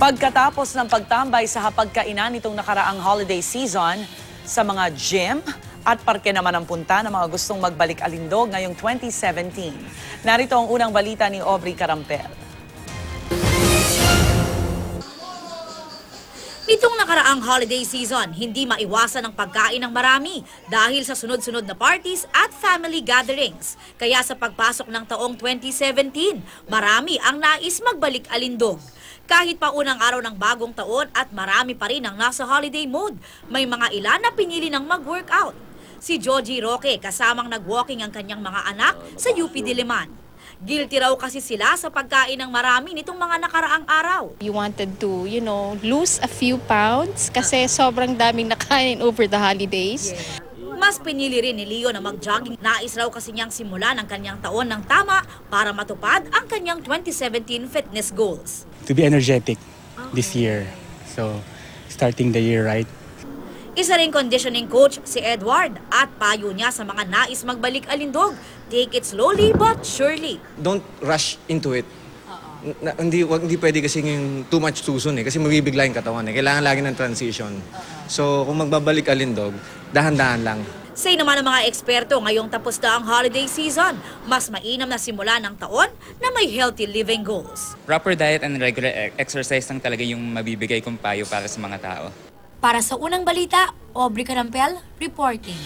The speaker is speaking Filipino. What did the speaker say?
Pagkatapos ng pagtambay sa hapagkainan nitong nakaraang holiday season, sa mga gym at parke naman ang punta ng mga gustong magbalik alindog ngayong 2017. Narito ang unang balita ni Aubrey Carampel. Nitong nakaraang holiday season, hindi maiwasan ang pagkain ng marami dahil sa sunod-sunod na parties at family gatherings. Kaya sa pagpasok ng taong 2017, marami ang nais magbalik alindog. Kahit pa unang araw ng bagong taon at marami pa rin ang nasa holiday mood, may mga ilan na pinili ng mag-workout. Si Joji Roque kasamang nag-walking ang kanyang mga anak sa UP Diliman. Guilty raw kasi sila sa pagkain ng marami nitong mga nakaraang araw. You wanted to, lose a few pounds kasi sobrang daming nakain over the holidays. Mas pinili rin ni Leo na mag-jogging. Nais raw kasi niyang simulan ang kanyang taon ng tama para matupad ang kanyang 2017 fitness goals. To be energetic this year. So, starting the year right. Isa ring conditioning coach si Edward at payo niya sa mga nais magbalik alindog. Take it slowly but surely. Don't rush into it. Hindi pwede kasi yung too much too soon kasi mabibigla yung katawan Kailangan lagi ng transition. So kung magbabalik alindog, dahan-dahan lang. Say naman ng mga eksperto, ngayong tapos na ang holiday season, mas mainam na simula ng taon na may healthy living goals. Proper diet and regular exercise lang talaga yung mabibigay kong payo para sa mga tao. Para sa unang balita, Aubrey Carampel reporting.